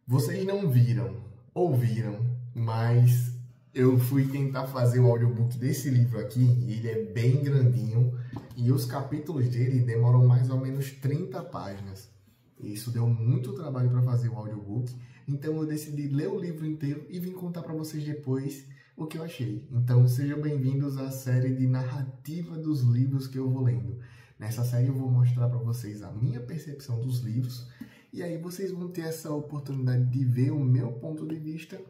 Vocês não viram, ouviram, mas eu fui tentar fazer o audiobook desse livro aqui, e ele é bem grandinho, e os capítulos dele demoram mais ou menos 30 páginas. Isso deu muito trabalho para fazer o audiobook, então eu decidi ler o livro inteiro e vim contar para vocês depois o que eu achei. Então sejam bem-vindos à série de narrativa dos livros que eu vou lendo. Nessa série eu vou mostrar para vocês a minha percepção dos livros, e aí vocês vão ter essa oportunidade de ver o meu ponto de vista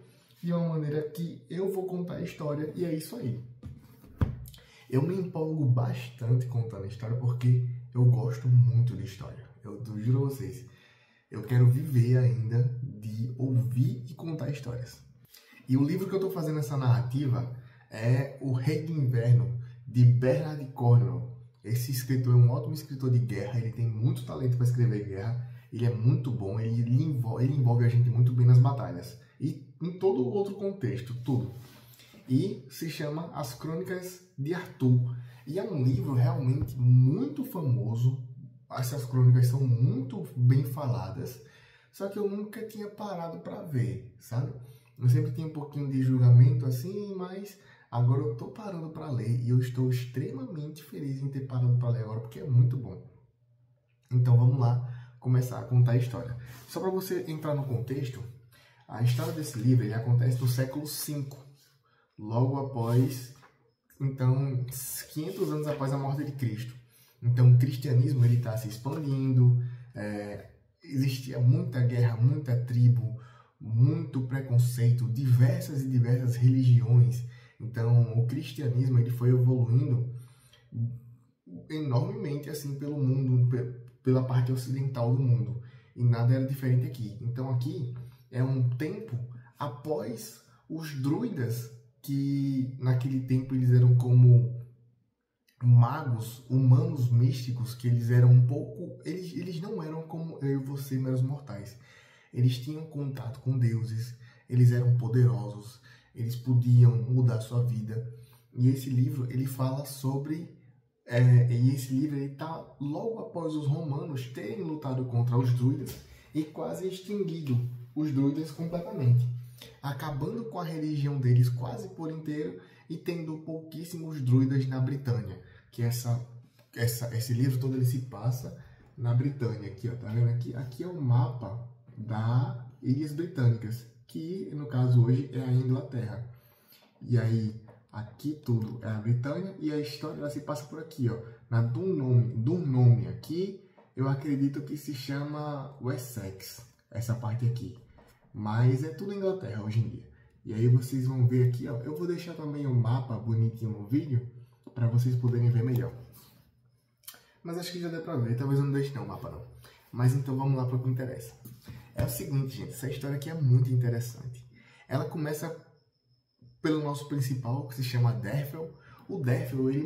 de uma maneira que eu vou contar a história, e é isso aí. Eu me empolgo bastante contando a história porque eu gosto muito de história. Eu juro a vocês, eu quero viver ainda de ouvir e contar histórias. E o livro que eu estou fazendo essa narrativa é O Rei do Inverno, de Bernard Cornwell. Esse escritor é um ótimo escritor de guerra, ele tem muito talento para escrever guerra, ele é muito bom, ele envolve a gente muito bem nas batalhas e em todo outro contexto, tudo. E se chama As Crônicas de Arthur. E é um livro realmente muito famoso, essas crônicas são muito bem faladas, só que eu nunca tinha parado para ver, sabe? Eu sempre tinha um pouquinho de julgamento assim, mas agora eu estou parando para ler e eu estou extremamente feliz em ter parado para ler agora, porque é muito bom. Então vamos lá começar a contar a história. Só para você entrar no contexto, a história desse livro ele acontece no século V, logo após, então, 500 anos após a morte de Cristo. Então o cristianismo está se expandindo, existia muita guerra, muita tribo, muito preconceito, diversas e diversas religiões. Então o cristianismo ele foi evoluindo enormemente assim pelo mundo, pela parte ocidental do mundo, e nada era diferente aqui. Então aqui é um tempo após os druidas, que naquele tempo eles eram como magos, humanos místicos, que eles eram um pouco, eles não eram como eu e você, meros mortais. Eles tinham contato com deuses, eles eram poderosos, eles podiam mudar sua vida. E esse livro ele fala sobre e esse livro está logo após os romanos terem lutado contra os druidas e quase extinguido os druidas completamente, acabando com a religião deles quase por inteiro e tendo pouquíssimos druidas na Britânia. Que esse livro todo ele se passa na Britânia. Aqui, ó, tá vendo aqui? Aqui é o mapa das Ilhas Britânicas, que no caso hoje é a Inglaterra. E aí aqui tudo é a Britânia e a história ela se passa por aqui, ó, na Durnham. Aqui eu acredito que se chama Wessex, essa parte aqui. Mas é tudo Inglaterra hoje em dia. E aí vocês vão ver aqui, ó, eu vou deixar também o mapa bonitinho no vídeo para vocês poderem ver melhor. Mas acho que já deu para ver, talvez eu não deixe não o mapa não. Mas então vamos lá para o que interessa. É o seguinte, gente, essa história aqui é muito interessante. Ela começa pelo nosso principal, que se chama Derfel. O Derfel, ele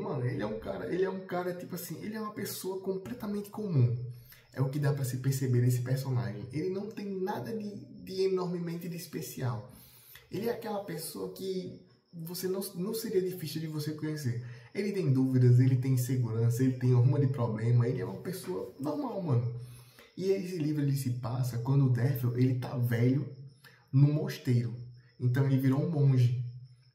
é um cara, tipo assim, ele é uma pessoa completamente comum. É o que dá para se perceber nesse personagem. Ele não tem nada de enormemente de especial. Ele é aquela pessoa que você não seria difícil de você conhecer. Ele tem dúvidas, ele tem insegurança, ele tem alguma de problema, ele é uma pessoa normal, mano. E esse livro ele se passa quando o Derfel, ele tá velho no mosteiro. Então ele virou um monge.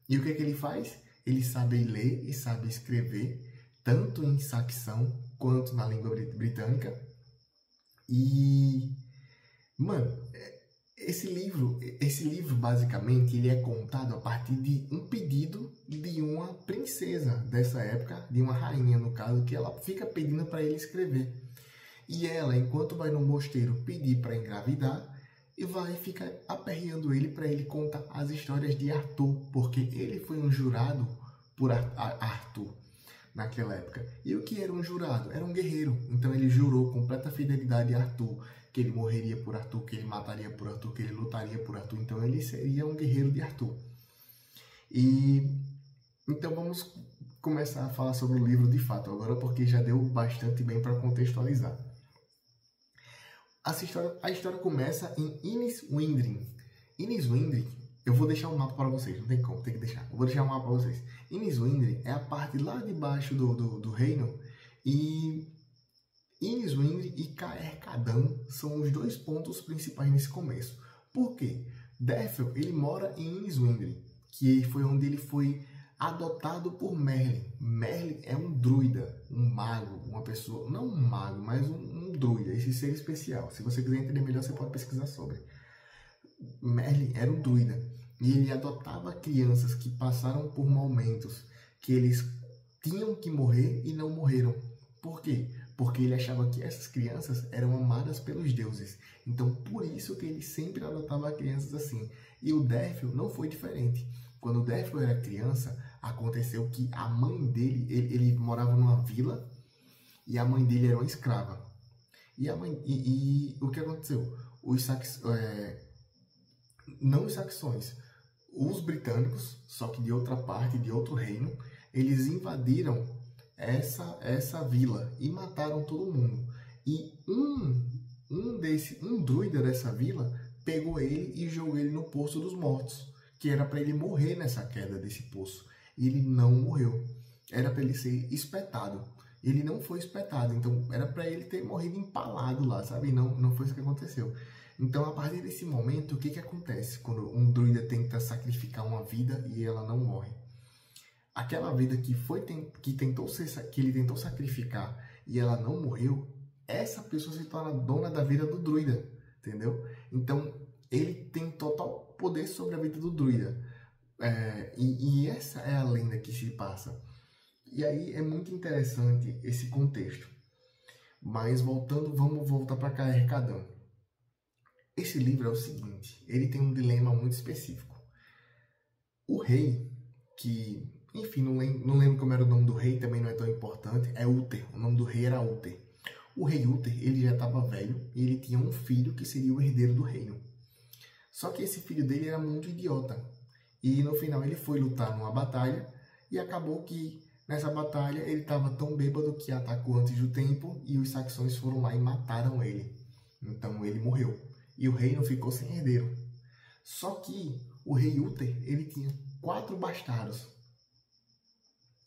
E o que é que ele faz? Ele sabe ler e sabe escrever, tanto em saxão quanto na língua britânica. E, mano, esse livro basicamente ele é contado a partir de um pedido de uma princesa dessa época, de uma rainha no caso, que ela fica pedindo para ele escrever. E ela, enquanto vai no mosteiro pedir para engravidar, e vai ficar aperreando ele para ele contar as histórias de Arthur, porque ele foi um jurado por Arthur naquela época. E o que era um jurado? Era um guerreiro. Então ele jurou completa fidelidade a Arthur, que ele morreria por Arthur, que ele mataria por Arthur, que ele lutaria por Arthur. Então ele seria um guerreiro de Arthur. E então vamos começar a falar sobre o livro de fato agora, porque já deu bastante bem para contextualizar. A história começa em Inniswindre. Inniswindre, eu vou deixar o mapa para vocês, não tem como, tem que deixar. Eu vou deixar o mapa para vocês. Inniswindre é a parte lá de baixo do reino, e Inniswindre e Caer Cadam são os dois pontos principais nesse começo. Por quê? Derfel, ele mora em Iswindre, que foi onde ele foi adotado por Merlin. Merlin é um druida, um mago, uma pessoa, não um mago, mas um druida, esse ser especial. Se você quiser entender melhor, você pode pesquisar sobre. Merlin era um druida e ele adotava crianças que passaram por momentos que eles tinham que morrer e não morreram. Por quê? Porque ele achava que essas crianças eram amadas pelos deuses. Então, por isso que ele sempre adotava crianças assim. E o Derfel não foi diferente. Quando o Derfel era criança, aconteceu que a mãe dele, ele morava numa vila e a mãe dele era uma escrava. E o que aconteceu? Não os saxões, os britânicos, só que de outra parte, de outro reino, eles invadiram essa vila e mataram todo mundo. E um druida dessa vila pegou ele e jogou ele no Poço dos Mortos, que era para ele morrer nessa queda desse poço. E ele não morreu. Era para ele ser espetado. Ele não foi espetado, então era para ele ter morrido empalado lá, sabe? Não foi isso que aconteceu. Então, a partir desse momento, o que acontece quando um druida tenta sacrificar uma vida e ela não morre? Aquela vida que ele tentou sacrificar e ela não morreu, essa pessoa se torna dona da vida do druida, entendeu? Então, ele tem total poder sobre a vida do druida. E essa é a lenda que se passa. E aí é muito interessante esse contexto. Mas vamos voltar para Caer-Cadã. Esse livro é o seguinte, ele tem um dilema muito específico. O rei, que, enfim, não lembro como era o nome do rei, também não é tão importante, é Uther. O nome do rei era Uther. O rei Uther, ele já estava velho e ele tinha um filho que seria o herdeiro do reino. Só que esse filho dele era muito idiota. E no final ele foi lutar numa batalha e acabou que nessa batalha ele estava tão bêbado que atacou antes do tempo e os saxões foram lá e mataram ele. Então ele morreu. E o reino ficou sem herdeiro. Só que o rei Uther, ele tinha 4 bastardos.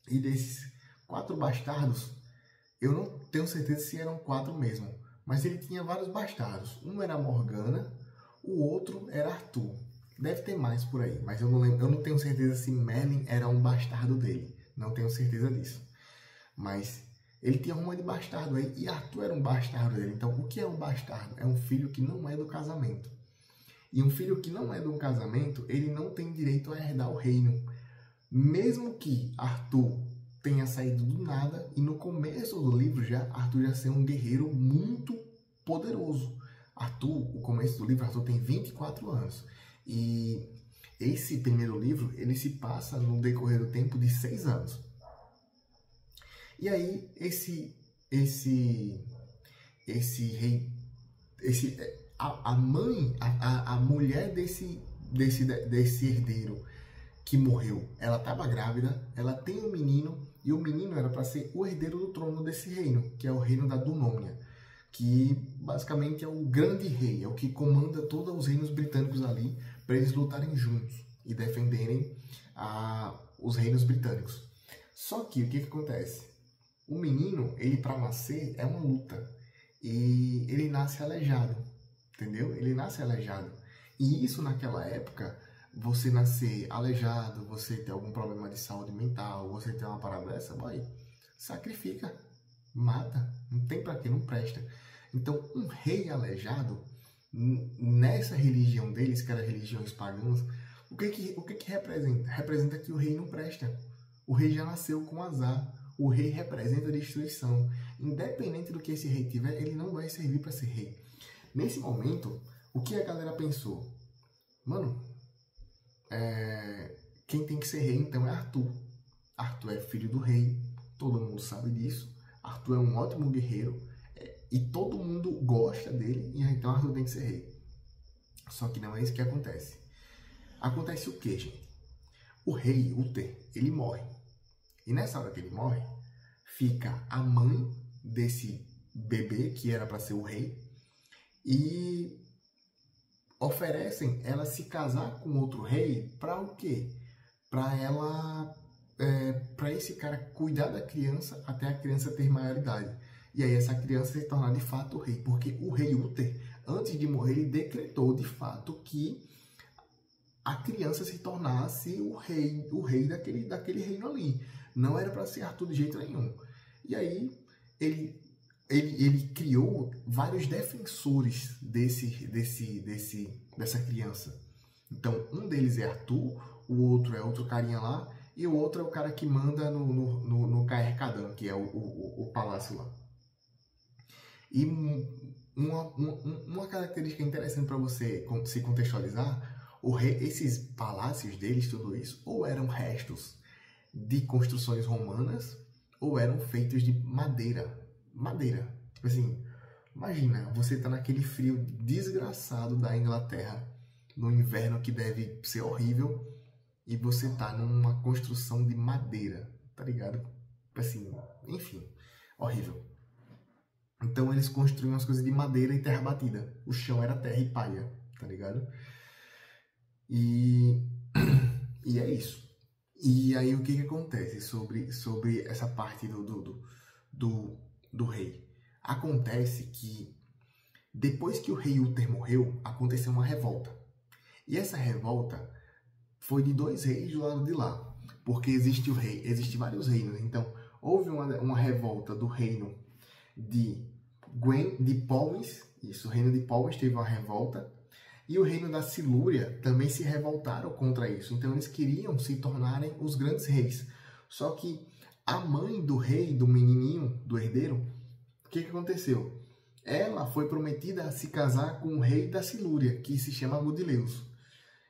E desses 4 bastardos, eu não tenho certeza se eram 4 mesmo, mas ele tinha vários bastardos. Um era Morgana, o outro era Arthur. Deve ter mais por aí, mas eu não lembro, eu não tenho certeza se Merlin era um bastardo dele. Não tenho certeza disso. Mas ele tinha uma de bastardo aí, e Arthur era um bastardo dele. Então, o que é um bastardo? É um filho que não é do casamento. E um filho que não é do casamento, ele não tem direito a herdar o reino. Mesmo que Arthur tenha saído do nada, e no começo do livro Arthur já ser um guerreiro muito poderoso. O começo do livro, Arthur tem 24 anos. E esse primeiro livro, ele se passa no decorrer do tempo de 6 anos. E aí, rei, a mulher desse herdeiro que morreu, ela estava grávida, ela tem um menino, e o menino era para ser o herdeiro do trono desse reino, que é o reino da Dunônia, que basicamente é o grande rei, é o que comanda todos os reinos britânicos ali, para eles lutarem juntos e defenderem os reinos britânicos. Só que o que acontece? O menino, ele para nascer é uma luta, e ele nasce aleijado, entendeu? Ele nasce aleijado. E isso naquela época, você nascer aleijado, você ter algum problema de saúde mental, você ter uma parada dessa, vai, sacrifica, mata, não tem pra quê, não presta. Então, um rei aleijado, nessa religião deles, que era religiões pagãs, o que representa? Representa que o rei não presta. O rei já nasceu com azar. O rei representa a destruição. Independente do que esse rei tiver, ele não vai servir para ser rei. Nesse momento, o que a galera pensou? Mano, quem tem que ser rei então é Arthur. Arthur é filho do rei, todo mundo sabe disso. Arthur é um ótimo guerreiro e todo mundo gosta dele, e então Arthur tem que ser rei. Só que não é isso que acontece. Acontece o que, gente? O rei Uther, ele morre. E nessa hora que ele morre, fica a mãe desse bebê, que era para ser o rei, e oferecem ela se casar com outro rei para o quê? Para esse cara cuidar da criança até a criança ter maioridade. E aí essa criança se tornar de fato o rei, porque o rei Uther, antes de morrer, ele decretou de fato que a criança se tornasse o rei daquele reino ali. Não era para ser Arthur de jeito nenhum. E aí ele criou vários defensores dessa criança. Então, um deles é Arthur, o outro é outro carinha lá, e o outro é o cara que manda no Caer Cardan, que é o palácio lá. E uma característica interessante para você se contextualizar, esses palácios deles, tudo isso, ou eram restos de construções romanas, ou eram feitos de madeira. Madeira. Tipo assim, imagina, você tá naquele frio desgraçado da Inglaterra, no inverno que deve ser horrível, e você tá numa construção de madeira, tá ligado? Assim, enfim, horrível. Então eles construíam as coisas de madeira e terra batida. O chão era terra e palha, tá ligado? E é isso. E aí o que acontece sobre essa parte do rei? Acontece que depois que o rei Uther morreu, aconteceu uma revolta. E essa revolta foi de 2 reis do lado de lá. Porque existe vários reinos. Então, houve uma revolta do reino de Powys. Isso, o reino de Powys teve uma revolta. E o reino da Silúria também se revoltaram contra isso. Então eles queriam se tornarem os grandes reis. Só que a mãe do rei, do menininho, do herdeiro, o que aconteceu? Ela foi prometida a se casar com o rei da Silúria, que se chama Gudileus.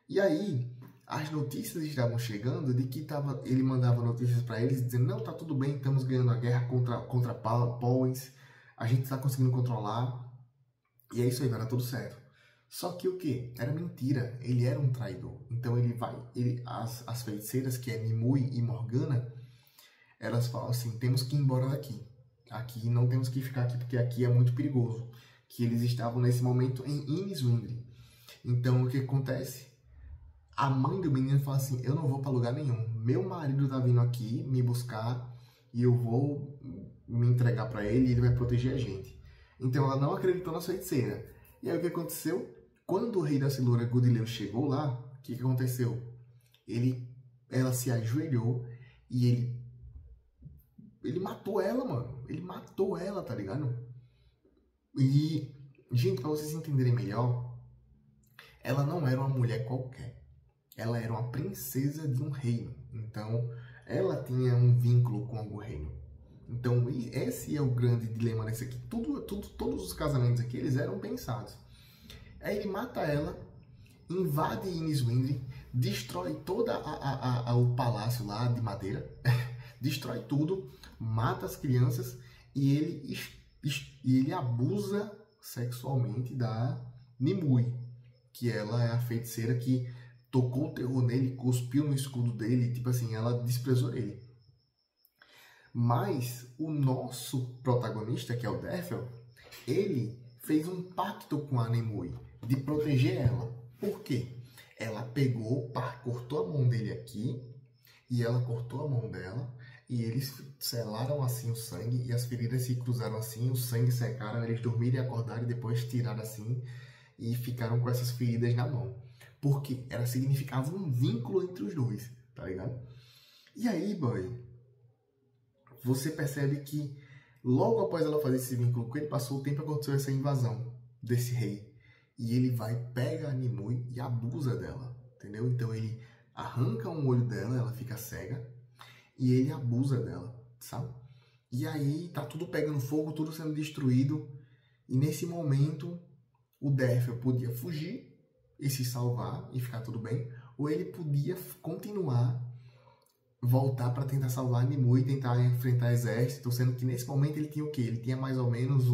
E aí as notícias estavam chegando de que ele mandava notícias para eles dizendo: não, tá tudo bem, estamos ganhando a guerra contra Powys, a gente está conseguindo controlar. E é isso aí, vai dar tudo certo. Só que o que? Era mentira, ele era um traidor. Então as feiticeiras, que é Nimue e Morgana, elas falam assim: temos que ir embora daqui. Aqui não temos que ficar aqui, porque aqui é muito perigoso. Que eles estavam nesse momento em Iniswindre. Então o que acontece? A mãe do menino fala assim: eu não vou para lugar nenhum. Meu marido tá vindo aqui me buscar e eu vou me entregar para ele e ele vai proteger a gente. Então ela não acreditou na feiticeira. E aí o que aconteceu? Quando o rei da Silúria, Gudileus, chegou lá, o que aconteceu? Ela se ajoelhou e ele matou ela, mano. Ele matou ela, tá ligado? E, gente, pra vocês entenderem melhor, ela não era uma mulher qualquer. Ela era uma princesa de um reino. Então, ela tinha um vínculo com algum reino. Então, esse é o grande dilema nesse aqui. Todos os casamentos aqui, eles eram pensados. Aí ele mata ela, invade Iniswindre, destrói todo o palácio lá de madeira, destrói tudo, mata as crianças e ele abusa sexualmente da Nimue, que ela é a feiticeira que tocou o terror nele, cuspiu no escudo dele, tipo assim, ela desprezou ele. Mas o nosso protagonista, que é o Derfel, ele fez um pacto com a Nimue de proteger ela. Por quê? Ela cortou a mão dele aqui e ela cortou a mão dela e eles selaram assim o sangue e as feridas se cruzaram assim, o sangue secaram, eles dormiram e acordaram e depois tiraram assim e ficaram com essas feridas na mão. Porque ela significava um vínculo entre os dois, tá ligado? E aí, boy, você percebe que logo após ela fazer esse vínculo com ele, passou o tempo e aconteceu essa invasão desse rei. E ele pega a Nimue e abusa dela, entendeu? Então ele arranca um olho dela, ela fica cega, e ele abusa dela, sabe? E aí tá tudo pegando fogo, tudo sendo destruído, e nesse momento o Derfel podia fugir e se salvar e ficar tudo bem, ou ele podia continuar, voltar para tentar salvar a Nimue e tentar enfrentar exército, sendo que nesse momento ele tinha o quê? Ele tinha mais ou menos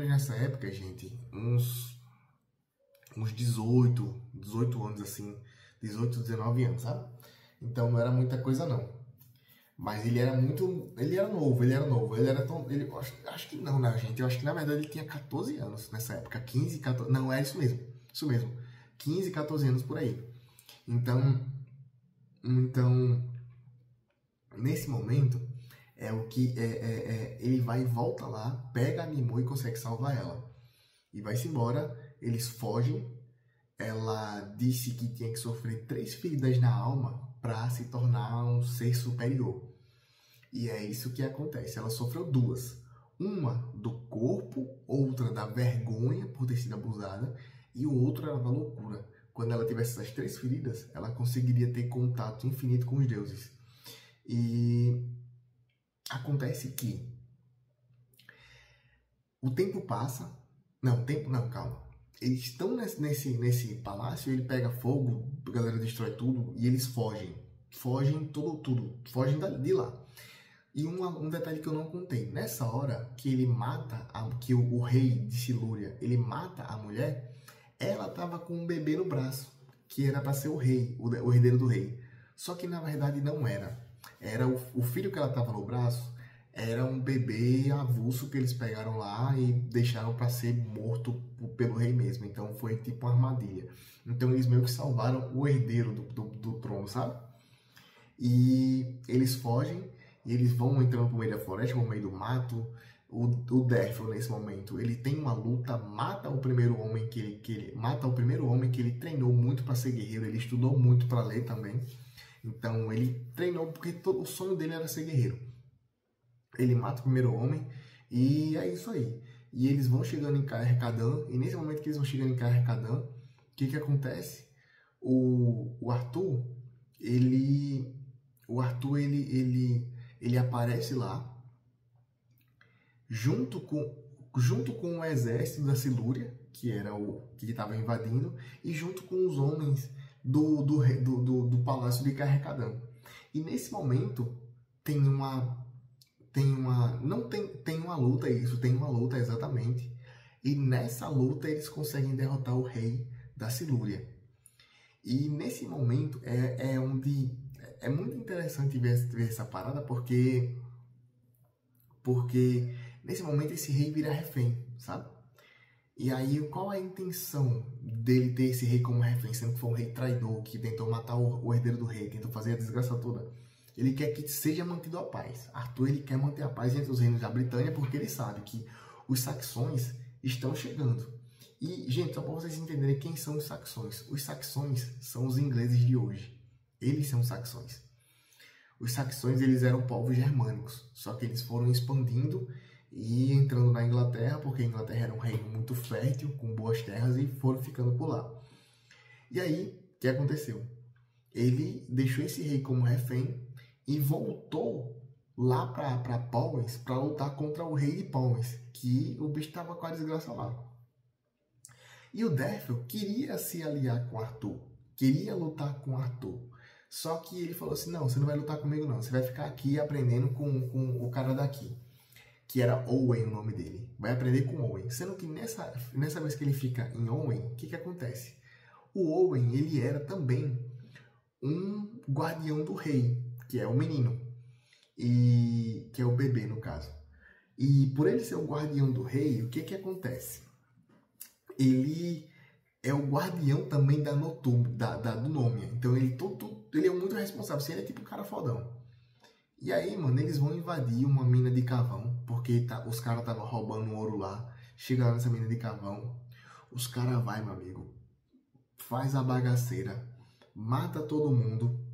nessa época, gente, uns 18 anos assim, 18, 19 anos, sabe? Então não era muita coisa não. Mas ele era novo. Acho que não, né, gente? Eu acho que na verdade ele tinha 14 anos nessa época, 15, 14, não, é isso mesmo, 15, 14 anos por aí. Então, nesse momento, é o que ele vai e volta lá, pega a Nimue e consegue salvar ela. e vai-se embora. Eles fogem. Ela disse que tinha que sofrer 3 feridas na alma para se tornar um ser superior. E é isso que acontece. Ela sofreu 2. Uma do corpo, outra da vergonha por ter sido abusada, e o outro era da loucura. Quando ela tivesse essas 3 feridas, ela conseguiria ter contato infinito com os deuses. E acontece que o tempo passa. Não, calma. Eles estão nesse palácio, ele pega fogo, a galera destrói tudo e eles fogem. Fogem tudo. Fogem de lá. E um detalhe que eu não contei. Nessa hora que ele mata, que o rei de Silúria, ele mata a mulher, ela estava com um bebê no braço, que era para ser o rei, o herdeiro do rei. Só que na verdade não era. Era o filho que ela estava no braço, era um bebê avulso que eles pegaram lá e deixaram para ser morto pelo rei mesmo. Então foi tipo uma armadilha. Então eles meio que salvaram o herdeiro do trono, sabe? E eles fogem e eles vão entrando pro meio da floresta, pro meio do mato. O Derfel, nesse momento, ele tem uma luta, mata o primeiro homem que ele treinou muito para ser guerreiro, ele estudou muito para ler também. Então ele treinou porque o sonho dele era ser guerreiro. Ele mata o primeiro homem e é isso aí. E eles vão chegando em Caer-Haradan, e nesse momento que eles vão chegando em Caer-Haradan, o que acontece? O Arthur, ele aparece lá junto com o exército da Silúria, que era o que estava invadindo, e junto com os homens do palácio de Caer-Haradan. E nesse momento tem uma luta exatamente. E nessa luta eles conseguem derrotar o rei da Silúria. E nesse momento é onde é muito interessante ver essa parada, porque nesse momento esse rei vira refém, sabe? E aí qual a intenção dele ter esse rei como refém, sendo que foi um rei traidor, que tentou matar o herdeiro do rei, tentou fazer a desgraça toda? Ele quer que seja mantido a paz. Arthur, ele quer manter a paz entre os reinos da Britânia, porque ele sabe que os saxões estão chegando. E, gente, só para vocês entenderem quem são os saxões. Os saxões são os ingleses de hoje. Eles são saxões. Os saxões, eles eram povos germânicos, só que eles foram expandindo e entrando na Inglaterra, porque a Inglaterra era um reino muito fértil, com boas terras, e foram ficando por lá. E aí, o que aconteceu? Ele deixou esse rei como refém e voltou lá para Powys para lutar contra o rei de Powys, que o bicho estava com a desgraça lá. E o Derfel queria se aliar com Arthur, queria lutar com Arthur. Só que ele falou assim, não, você não vai lutar comigo não, você vai ficar aqui aprendendo com o cara daqui, que era Owen o nome dele. Vai aprender com Owen. Sendo que nessa vez que ele fica em Owen, o que acontece? O Owen, ele era também um guardião do rei, que é o menino, e que é o bebê no caso. E por ele ser o guardião do rei, o que acontece? Ele é o guardião também da Númenor. Então ele é muito responsável, assim, ele é tipo um cara fodão. E aí, mano, eles vão invadir uma mina de carvão, porque os caras estavam roubando ouro lá. Chega lá nessa mina de carvão, os caras vai, meu amigo, faz a bagaceira, mata todo mundo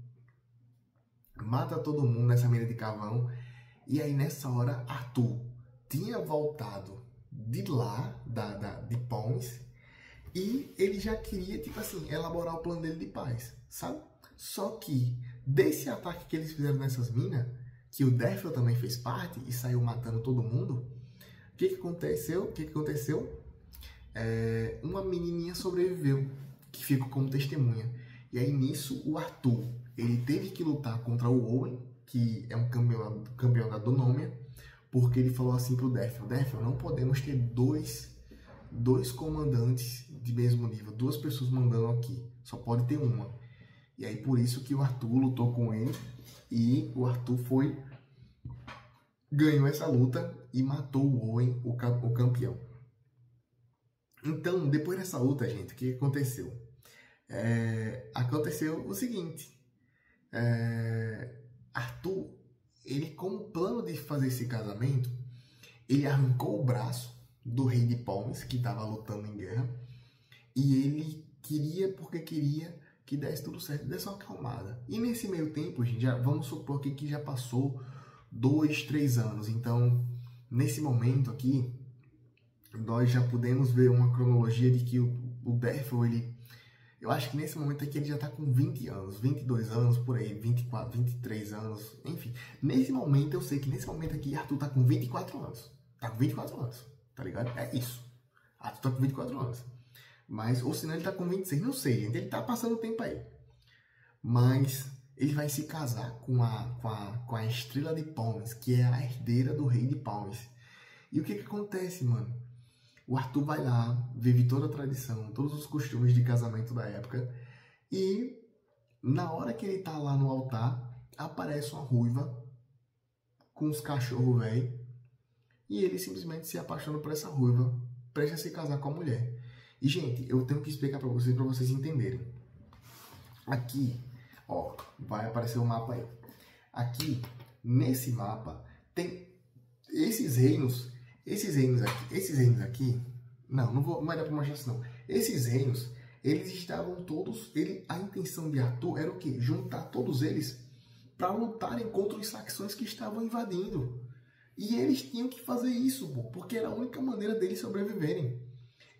nessa mina de carvão. E aí nessa hora Arthur tinha voltado de lá, de Powys, e ele já queria, tipo assim, elaborar o plano dele de paz, sabe? Só que desse ataque que eles fizeram nessas minas, que o Derfel também fez parte e saiu matando todo mundo, o que aconteceu? Uma menininha sobreviveu, que ficou como testemunha. E aí nisso o Arthur, ele teve que lutar contra o Owen, que é um campeão da Númenor, porque ele falou assim pro Derfel, não podemos ter dois comandantes de mesmo nível, 2 pessoas mandando aqui, só pode ter uma. E aí por isso que o Arthur lutou com ele, e o Arthur ganhou essa luta e matou o Owen, o campeão. Então, depois dessa luta, gente, o que aconteceu? Aconteceu o seguinte, Arthur, ele, como plano de fazer esse casamento, ele arrancou o braço do rei de Palmes, que estava lutando em guerra. E ele queria, porque queria que desse tudo certo, desse uma acalmada. E nesse meio tempo, gente, já, vamos supor aqui que já passou 2, 3 anos. Então, nesse momento aqui, nós já podemos ver uma cronologia de que o Derfel, eu acho que nesse momento aqui ele já está com 20 anos, 22 anos, por aí, 24, 23 anos, enfim. Nesse momento, eu sei que nesse momento aqui, Arthur tá com 24 anos. Tá com 24 anos, tá ligado? É isso. Arthur tá com 24 anos. Mas, ou senão ele tá com 26, não sei, gente. Ele tá passando o tempo aí. Mas ele vai se casar com a Estrela de Palmes, que é a herdeira do rei de Palmes. E o que acontece, mano? O Arthur vai lá, vive toda a tradição, todos os costumes de casamento da época. E na hora que ele tá lá no altar, aparece uma ruiva com os cachorros velho. E ele simplesmente se apaixona por essa ruiva, prestes a se casar com a mulher. E, gente, eu tenho que explicar para vocês entenderem. Aqui, ó, vai aparecer o mapa aí. Aqui, nesse mapa, tem esses reinos aqui, não vai dar para mostrar isso não. Esses reinos, eles estavam todos, a intenção de Arthur era o quê? Juntar todos eles para lutarem contra os saxões que estavam invadindo. E eles tinham que fazer isso, pô, porque era a única maneira deles sobreviverem.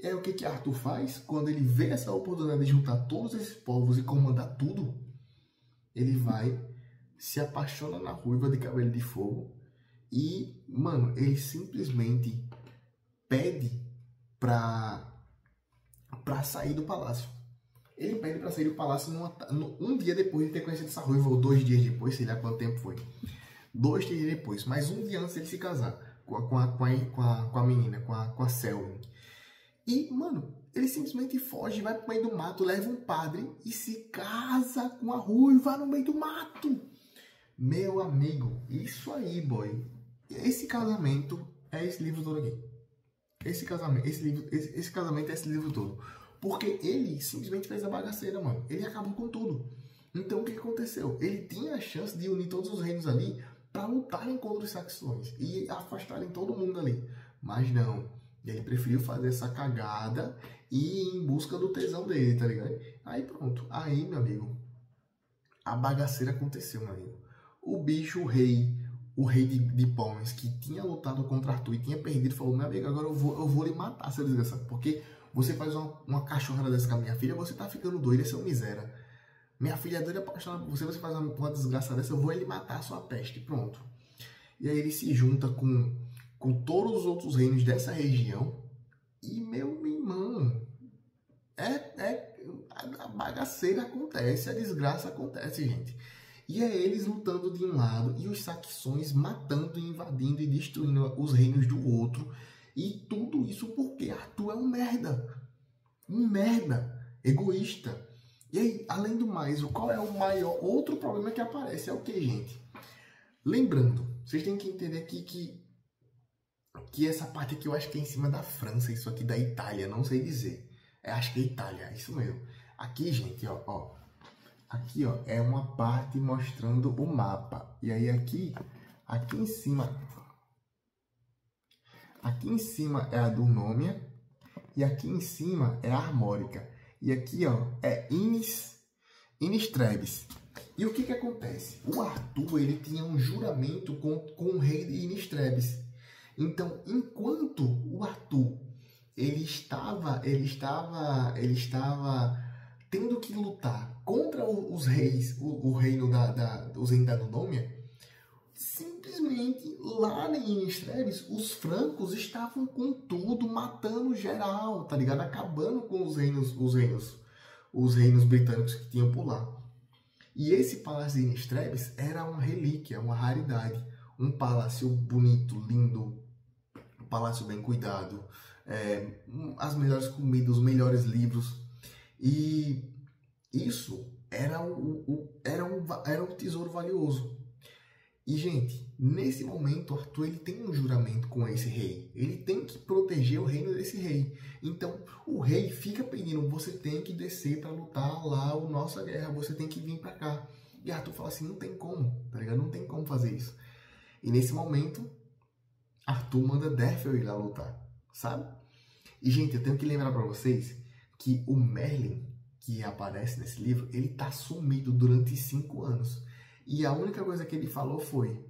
E aí o que Arthur faz? Quando ele vê essa oportunidade de juntar todos esses povos e comandar tudo, ele vai, se apaixona na ruiva de cabelo de fogo e, mano, ele simplesmente pede pra sair do palácio. Ele pede pra sair do palácio um dia depois de ter conhecido essa ruiva, ou 2 dias depois, sei lá quanto tempo foi. 2, 3 dias depois, mas um dia antes de ele se casar com a menina, com a Selwyn. E, mano, ele simplesmente foge, vai pro meio do mato, leva um padre e se casa com a ruiva no meio do mato. Meu amigo, isso aí, boy. Esse casamento é esse livro todo aqui. Esse casamento é esse livro todo. Porque ele simplesmente fez a bagaceira, mano. Ele acabou com tudo. Então, o que aconteceu? Ele tinha a chance de unir todos os reinos ali para lutarem contra os saxões e afastarem todo mundo ali. Mas não. Ele preferiu fazer essa cagada e ir em busca do tesão dele, tá ligado? Aí pronto. Aí, meu amigo, a bagaceira aconteceu, meu amigo. O bicho, o rei de Palmes, que tinha lutado contra Arthur e tinha perdido, falou: meu amigo, agora eu vou lhe matar, seu desgraçado. Porque você faz uma cachorrada dessa com a minha filha, você tá ficando doido, esse é um miséria. Minha filha é doida apaixonada por você, você faz uma desgraçada dessa, eu vou lhe matar a sua peste. Pronto. E aí ele se junta com todos os outros reinos dessa região. E, meu irmão, a bagaceira acontece, a desgraça acontece, gente. E é eles lutando de um lado e os saxões matando, invadindo e destruindo os reinos do outro. E tudo isso porque Arthur é um merda. Um merda. Egoísta. E aí, além do mais, qual é o maior outro problema que aparece? É o que, gente? Lembrando, vocês têm que entender aqui que essa parte aqui eu acho que é em cima da França, isso aqui da Itália, não sei dizer. Acho que é Itália, é isso mesmo. Aqui, gente, ó. Aqui, ó, é uma parte mostrando o mapa. E aí aqui em cima é a Durnômia e aqui em cima é a Armórica. E aqui, ó, é Inis Trebis. E o que acontece? O Arthur, ele tinha um juramento com o rei de Inis Trebis. Então, enquanto o Arthur ele estava tendo que lutar contra os reis, os reinos da Durnômia, simplesmente lá em Inis Trebis, os francos estavam com tudo, matando geral, tá ligado? Acabando com os reinos britânicos que tinham por lá. E esse palácio de Inis Trebis era uma relíquia, uma raridade, um palácio bonito, lindo, um palácio bem cuidado, as melhores comidas, os melhores livros. E isso era um tesouro valioso. E, gente, nesse momento, Arthur ele tem um juramento com esse rei. Ele tem que proteger o reino desse rei. Então, o rei fica pedindo: você tem que descer para lutar lá a nossa guerra, você tem que vir para cá. E Arthur fala assim: não tem como, tá ligado? Não tem como fazer isso. E nesse momento, Arthur manda Derfel ir lá lutar. sabe? E, gente, eu tenho que lembrar para vocês que o Merlin, que aparece nesse livro, ele tá sumido durante 5 anos. E a única coisa que ele falou foi: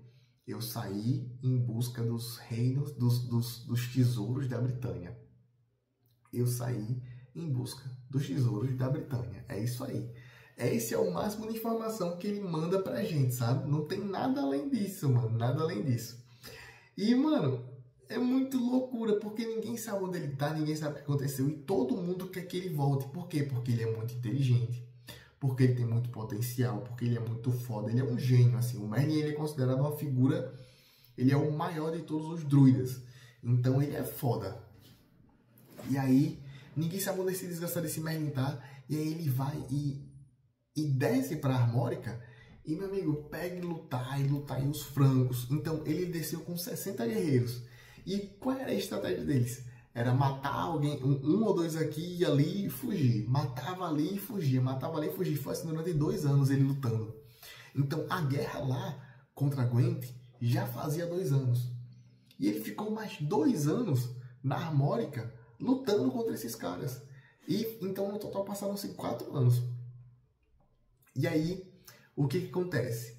eu saí em busca dos reinos, dos tesouros da Britânia. Eu saí em busca dos tesouros da Britânia. É isso aí. Esse é o máximo de informação que ele manda pra gente, sabe? Não tem nada além disso, mano. Nada além disso. E, mano, é muito loucura, porque ninguém sabe onde ele tá, ninguém sabe o que aconteceu. E todo mundo quer que ele volte. Por quê? Porque ele é muito inteligente. Porque ele tem muito potencial. Porque ele é muito foda. Ele é um gênio, assim. O Merlin, ele é considerado uma figura... Ele é o maior de todos os druidas. Então, ele é foda. E aí, ninguém sabe onde esse desgraçado desse Merlin tá. E aí ele vai e desce pra Armórica. E, meu amigo, pega e lutar e os francos. Então, ele desceu com 60 guerreiros. E qual era a estratégia deles? Era matar alguém, um ou dois aqui e ali e fugir. Matava ali e fugia, matava ali e fugia. Foi assim durante 2 anos ele lutando. Então, a guerra lá contra Gwent já fazia 2 anos. E ele ficou mais 2 anos na Armórica lutando contra esses caras. E então no total passaram-se 4 anos. E aí, o que acontece?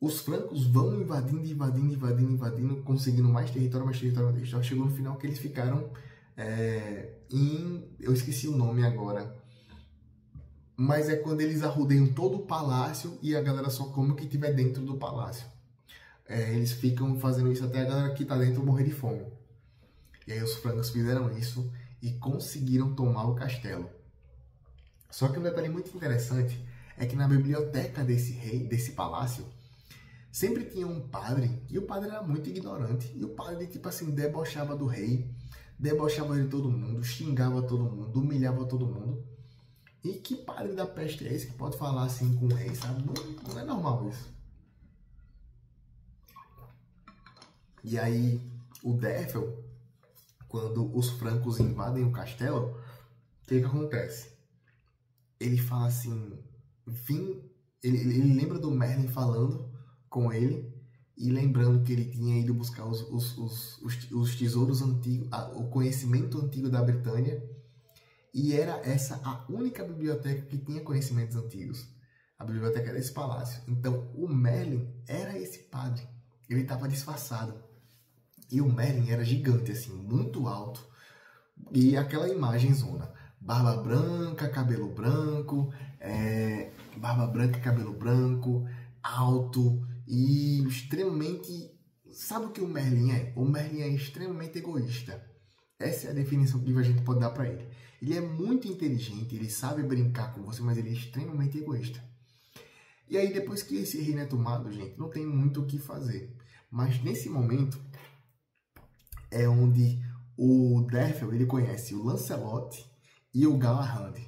Os francos vão invadindo, conseguindo mais território. Chegou no final que eles ficaram eu esqueci o nome agora. Mas é quando eles arrodeiam todo o palácio e a galera só come o que tiver dentro do palácio. Eles ficam fazendo isso até a galera que tá dentro morrer de fome. E aí os francos fizeram isso e conseguiram tomar o castelo. Só que um detalhe muito interessante é que na biblioteca desse palácio, sempre tinha um padre, e o padre era muito ignorante. E o padre, tipo assim, debochava do rei, debochava de todo mundo, xingava todo mundo, humilhava todo mundo. E que padre da peste é esse que pode falar assim com o rei, sabe? Não é normal isso. E aí, o Derfel, quando os francos invadem o castelo, o que acontece? Ele fala assim, ele lembra do Merlin falando com ele e lembrando que ele tinha ido buscar os tesouros antigos, o conhecimento antigo da Britânia. E era essa a única biblioteca que tinha conhecimentos antigos. A biblioteca desse palácio. Então, o Merlin era esse padre. Ele estava disfarçado. E o Merlin era gigante, assim, muito alto. E aquela imagem zona. Barba branca, cabelo branco. Alto. E extremamente... Sabe o que o Merlin é? O Merlin é extremamente egoísta. Essa é a definição que a gente pode dar para ele. Ele é muito inteligente, ele sabe brincar com você, mas ele é extremamente egoísta. E aí, depois que esse reino é tomado, gente, não tem muito o que fazer. Mas nesse momento, é onde o Derfel, ele conhece o Lancelot e o Galahad.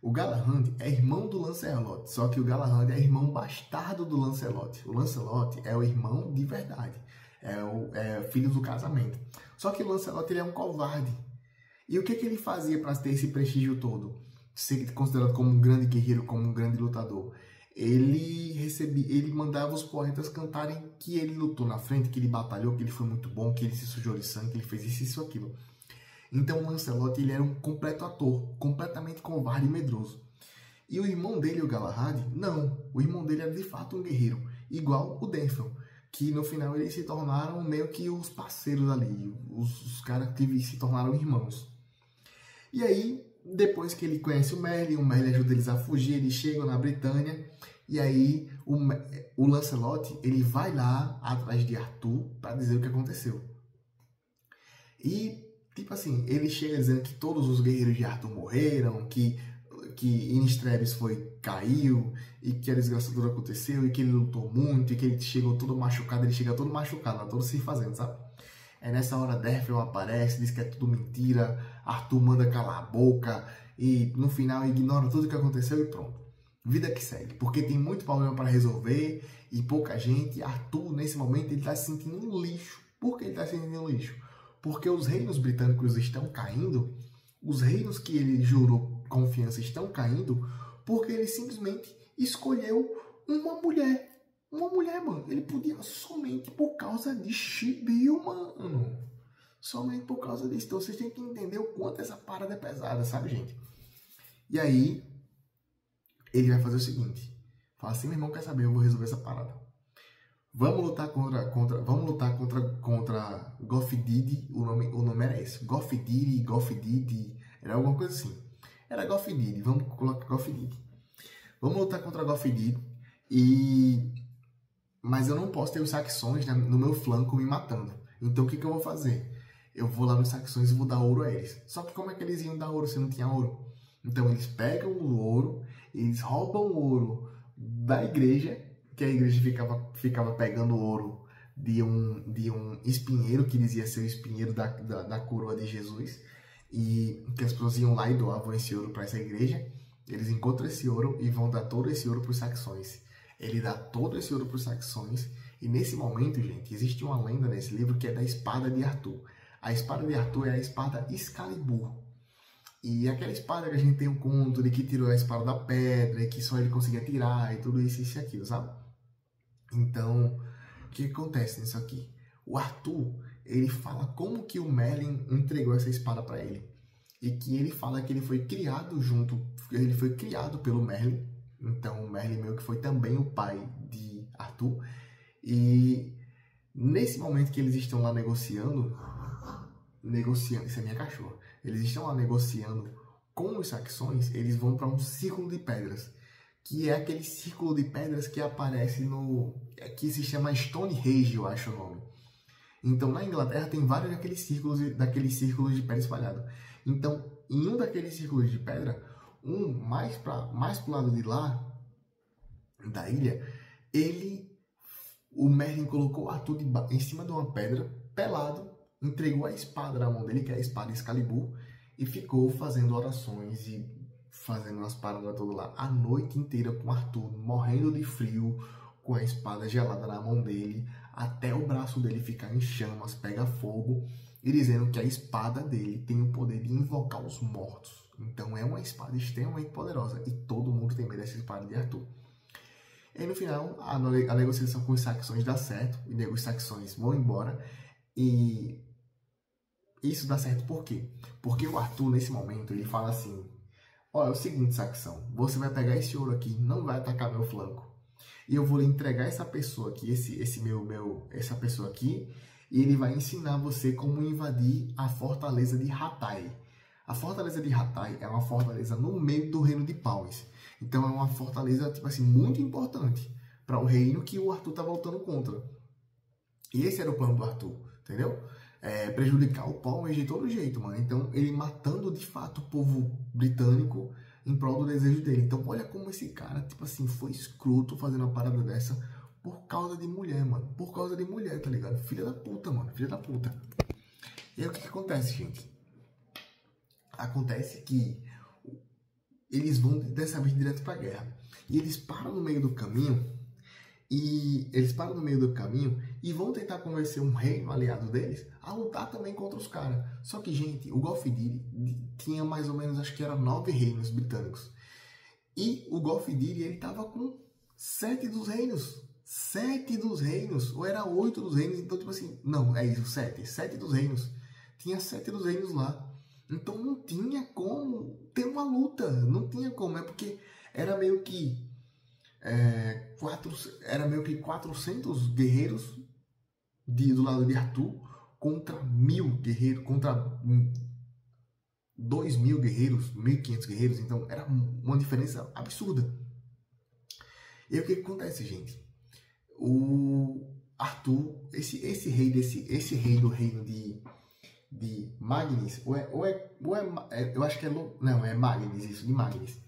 O Galahad é irmão do Lancelot, só que o Galahad é irmão bastardo do Lancelot. O Lancelot é o irmão de verdade, é filho do casamento. Só que o Lancelot, ele é um covarde. E o que ele fazia para ter esse prestígio todo? Ser considerado como um grande guerreiro, como um grande lutador? Ele mandava os poetas cantarem que ele lutou na frente, que ele batalhou, que ele foi muito bom, que ele se sujou de sangue, que ele fez isso, aquilo. Então o Lancelot, ele era um completo ator, completamente covarde e medroso. E o irmão dele, o Galahad, não. O irmão dele era de fato um guerreiro, igual o Denfel, que no final eles se tornaram meio que os parceiros ali, os caras que se tornaram irmãos. E aí, depois que ele conhece o Merlin ajuda eles a fugir, eles chegam na Britânia, e aí o Lancelot, ele vai lá atrás de Arthur para dizer o que aconteceu. E, tipo assim, ele chega dizendo que todos os guerreiros de Arthur morreram, que Innistrébis caiu, e que a desgraça toda aconteceu, e que ele lutou muito, e que ele chegou todo machucado, todo se fazendo, sabe? Aí nessa hora Derfel aparece, diz que é tudo mentira, Arthur manda calar a boca, e no final ignora tudo o que aconteceu e pronto. Vida que segue, porque tem muito problema para resolver, e pouca gente. Arthur, nesse momento, ele está se sentindo um lixo. Por que ele está se sentindo um lixo? Porque os reinos britânicos estão caindo, os reinos que ele jurou confiança estão caindo, porque ele simplesmente escolheu uma mulher. Uma mulher, mano. Ele podia somente por causa de Shibio, mano. Somente por causa disso. Então vocês têm que entender o quanto essa parada é pesada, sabe, gente? E aí, ele vai fazer o seguinte. Fala assim, meu irmão, quer saber? Eu vou resolver essa parada. Vamos lutar contra Goff Didi. O nome era esse. Goff Didi. Era alguma coisa assim. Era Goff Didi. Vamos colocar Goff Didi. Vamos lutar contra Goff Didi. Mas eu não posso ter os saxões no meu flanco me matando. Então o que eu vou fazer? Eu vou lá nos saxões e vou dar ouro a eles. Só que como é que eles iam dar ouro se não tinha ouro? Então eles pegam o ouro, eles roubam o ouro da igreja, que a igreja ficava pegando ouro de um espinheiro, que dizia ser o espinheiro da coroa de Jesus, e que as pessoas iam lá e doavam esse ouro para essa igreja. Eles encontram esse ouro e vão dar todo esse ouro para os saxões. Ele dá todo esse ouro para os saxões, e nesse momento, gente, existe uma lenda nesse livro que é da espada de Arthur. A espada de Arthur é a espada Excalibur. E aquela espada que a gente tem um conto de que tirou a espada da pedra e que só ele conseguia tirar e tudo isso e aquilo, sabe? Então, o que acontece nisso aqui? O Arthur, ele fala como que o Merlin entregou essa espada para ele. E que ele fala que ele foi criado pelo Merlin. Então, o Merlin meio que foi também o pai de Arthur. E nesse momento que eles estão lá negociando, isso é minha cachorra. Eles estão lá negociando com os saxões, eles vão para um círculo de pedras, que é aquele círculo de pedras que aparece que se chama Stonehenge, eu acho o nome. Então, na Inglaterra tem vários daqueles círculos de pedra espalhados. Então, em um daqueles círculos de pedra, mais pro lado de lá, da ilha, o Merlin colocou o Arthur em cima de uma pedra, pelado, entregou a espada na mão dele, que é a espada Excalibur, e ficou fazendo orações e fazendo umas paradas todas lá, a noite inteira com o Arthur, morrendo de frio, com a espada gelada na mão dele, até o braço dele ficar em chamas, pega fogo, e dizendo que a espada dele tem o poder de invocar os mortos. Então é uma espada extremamente poderosa, e todo mundo tem medo dessa espada de Arthur. E no final, a negociação com os saxões dá certo, e os saxões vão embora, e isso dá certo por quê? Porque o Arthur, nesse momento, ele fala assim, ó, é o seguinte, saxão, você vai pegar esse ouro aqui, não vai atacar meu flanco, e eu vou lhe entregar essa pessoa aqui, essa pessoa aqui, e ele vai ensinar você como invadir a fortaleza de Hatay. A fortaleza de Hatay é uma fortaleza no meio do reino de Paulis. Então é uma fortaleza, tipo assim, muito importante para o reino que o Arthur tá voltando contra. E esse era o plano do Arthur, entendeu? Prejudicar o Paulis de todo jeito, mano. Então ele matando de fato o povo britânico em prol do desejo dele. Então olha como esse cara, tipo assim, foi escroto fazendo uma parada dessa por causa de mulher, mano. Por causa de mulher, tá ligado? Filha da puta, mano. Filha da puta. E aí o que acontece, gente? Acontece que eles vão dessa vez direto pra guerra. E eles param no meio do caminho. E vão tentar convencer um reino aliado deles a lutar também contra os caras. Só que, gente, o Goff Didi tinha mais ou menos, acho que era 9 reinos britânicos. E o Goff Didi, ele tava com 7 dos reinos. 7 dos reinos. Ou era 8 dos reinos. Então, tipo assim, não, é isso, 7. 7 dos reinos. Tinha 7 dos reinos lá. Então não tinha como ter uma luta. Não tinha como. É porque era meio que... era meio que 400 guerreiros do lado de Arthur contra 1000 guerreiros, contra 2000 guerreiros, 1500 guerreiros. Então era uma diferença absurda. E aí o que acontece, gente? O Arthur, esse rei do reino de Magnus, eu acho que é Magnus, isso, de Magnus.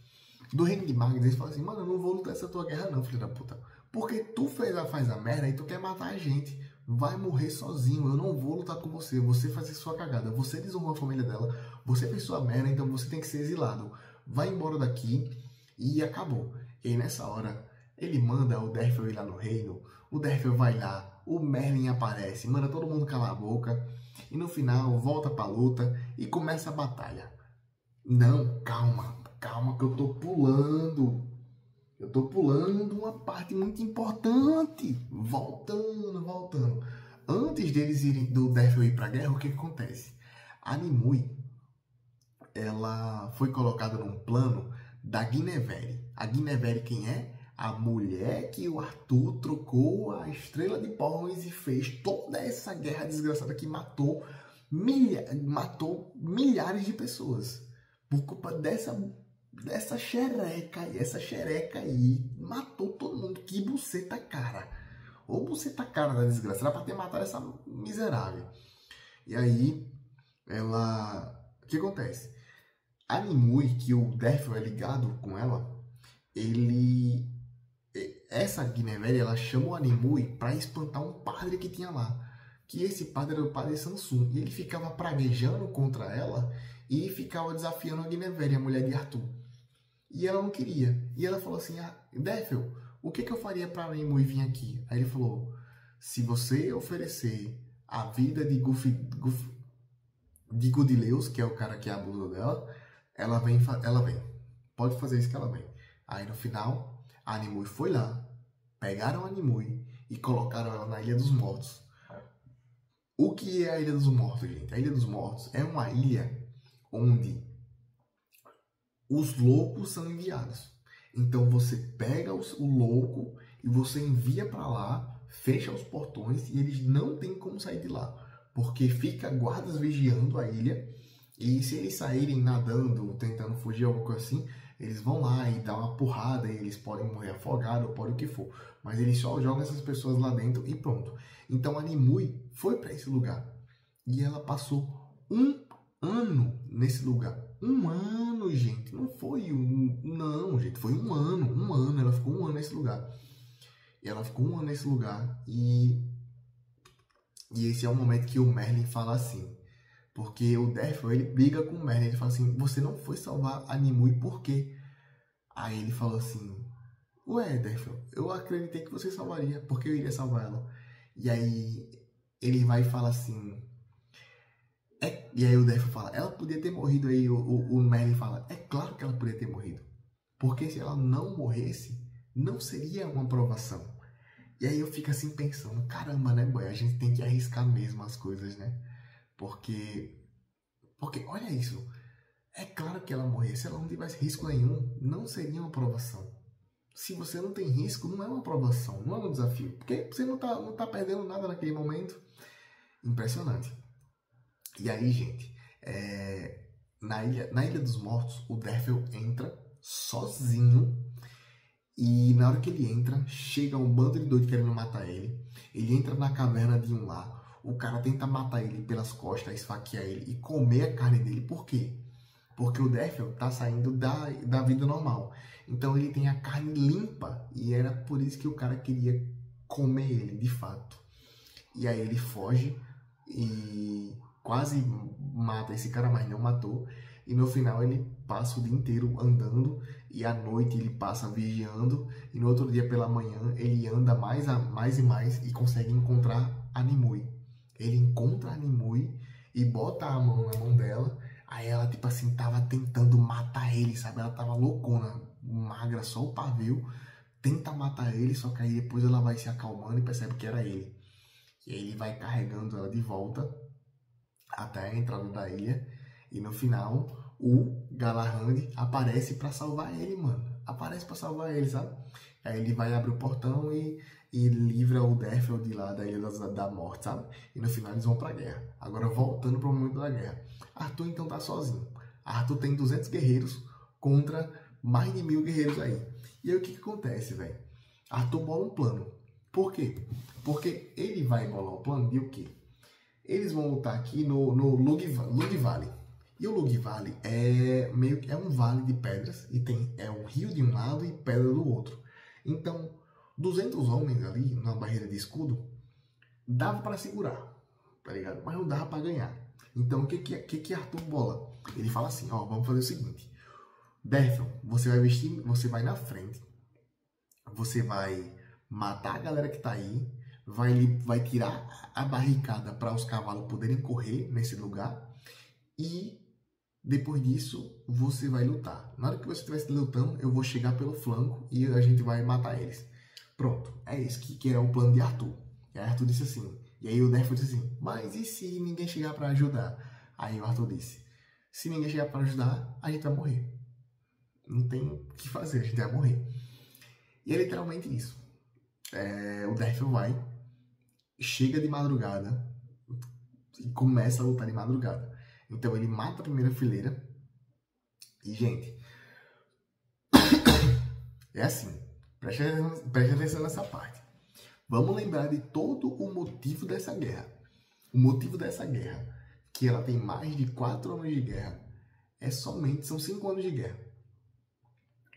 Do reino de Magnus, eles falam assim, mano, eu não vou lutar essa tua guerra não, filho da puta. Porque tu faz a merda e tu quer matar a gente. Vai morrer sozinho, eu não vou lutar com você. Você faz sua cagada, você desonrou a família dela, você fez sua merda, então você tem que ser exilado. Vai embora daqui e acabou. E aí nessa hora, ele manda o Derfel ir lá no reino, o Derfel vai lá, o Merlin aparece, manda todo mundo calar a boca. E no final, volta pra luta e começa a batalha. Não, calma que eu tô pulando. Eu tô pulando uma parte muito importante. Voltando. Antes deles irem, do Derfel ir pra guerra, o que acontece? A Nimue, ela foi colocada num plano da Guinevere. A Guinevere quem é? A mulher que o Arthur trocou a Estrela de Pós e fez toda essa guerra desgraçada que matou milhares de pessoas. Por culpa dessa xereca aí. Essa xereca aí matou todo mundo. Que buceta cara. Ou buceta cara da desgraça. Era pra ter matado essa miserável. E aí, o que acontece? A Nimue, que o Derfel é ligado com ela, essa Guinevere, ela chamou a Nimue para espantar um padre que tinha lá. Que esse padre era o padre Samsun. E ele ficava praguejando contra ela e ficava desafiando a Guinevere, a mulher de Arthur. E ela não queria. E ela falou assim, Derfel, o que eu faria para a Nimue vir aqui? Aí ele falou, se você oferecer a vida de Gudileus, que é o cara que abusou dela, ela vem. Pode fazer isso que ela vem. Aí no final, a Nimue foi lá, pegaram a Nimue e colocaram ela na Ilha dos Mortos. O que é a Ilha dos Mortos, gente? A Ilha dos Mortos é uma ilha onde os loucos são enviados. Então você pega o louco e você envia para lá, fecha os portões e eles não têm como sair de lá. Porque fica guardas vigiando a ilha e se eles saírem nadando, tentando fugir, alguma coisa assim, eles vão lá e dá uma porrada e eles podem morrer afogados, pode o que for. Mas eles só jogam essas pessoas lá dentro e pronto. Então a Nimue foi para esse lugar e ela passou um ano nesse lugar. Um ano, gente. Não foi não, gente. Foi um ano. Um ano. Ela ficou um ano nesse lugar. E ela ficou um ano nesse lugar e esse é o momento que o Merlin fala assim. Porque o Derfel, ele briga com o Merlin. Ele fala assim, você não foi salvar a Nimue por quê? Aí ele falou assim, ué, Derfel, eu acreditei que você salvaria, porque eu iria salvar ela. E aí ele vai e fala assim, e aí o Derfel fala, ela podia ter morrido. Aí o Merlin fala, é claro que ela podia ter morrido. Porque se ela não morresse, não seria uma aprovação. E aí eu fico assim pensando, caramba, né, boy? A gente tem que arriscar mesmo as coisas, né? Porque olha isso. É claro que ela morrer. Se ela não tivesse risco nenhum, não seria uma aprovação. Se você não tem risco, não é uma aprovação, não é um desafio. Porque você não tá perdendo nada naquele momento. Impressionante. E aí, gente, na Ilha dos Mortos, o Derfel entra sozinho. E na hora que ele entra, chega um bando de doido querendo matar ele. Ele entra na caverna de um lá. O cara tenta matar ele pelas costas, esfaquear ele e comer a carne dele. Por quê? Porque o Derfel tá saindo da vida normal. Então ele tem a carne limpa. E era por isso que o cara queria comer ele, de fato. E aí ele foge e quase mata esse cara, mas não matou. E no final ele passa o dia inteiro andando e à noite ele passa vigiando e no outro dia pela manhã ele anda mais e mais e consegue encontrar a Nimue. Ele encontra a Nimue e bota a mão na mão dela. Aí ela, tipo assim, tava tentando matar ele, sabe? Ela tava loucona, magra, só o pavio. Tenta matar ele, só que aí depois ela vai se acalmando e percebe que era ele. E aí ele vai carregando ela de volta até a entrada da ilha. E no final, o Galahad aparece pra salvar ele, mano. Aparece pra salvar ele, sabe? Aí ele vai abrir o portão e livra o Derfel de lá da Ilha da Morte, sabe? E no final eles vão pra guerra. Agora, voltando pro momento da guerra. Arthur, então, tá sozinho. Arthur tem 200 guerreiros contra mais de 1000 guerreiros aí. E aí, o que acontece, velho? Arthur bola um plano. Por quê? Porque ele vai bolar um plano de o quê? Eles vão lutar aqui no Lug Valley. E o Lug Valley é um vale de pedras e é um rio de um lado e pedra do outro. Então, 200 homens ali na barreira de escudo dava para segurar, tá ligado? Mas não dava para ganhar. Então, o que Arthur bola? Ele fala assim, ó, vamos fazer o seguinte. Derfel, você vai na frente, você vai matar a galera que tá aí, vai tirar a barricada para os cavalos poderem correr nesse lugar e Depois disso, você vai lutar. Na hora que você estiver lutando, eu vou chegar pelo flanco e a gente vai matar eles. Pronto, é isso que é o plano de Arthur. E aí Arthur disse assim, e aí o Derfel disse assim, mas e se ninguém chegar para ajudar? Aí o Arthur disse, se ninguém chegar para ajudar, a gente vai morrer. Não tem o que fazer, a gente vai morrer. E é literalmente isso. O Derfel vai, chega de madrugada e começa a lutar de madrugada. Então ele mata a primeira fileira. E, gente, é assim, preste atenção nessa parte. Vamos lembrar de todo o motivo dessa guerra. O motivo dessa guerra, que ela tem mais de 4 anos de guerra, são 5 anos de guerra.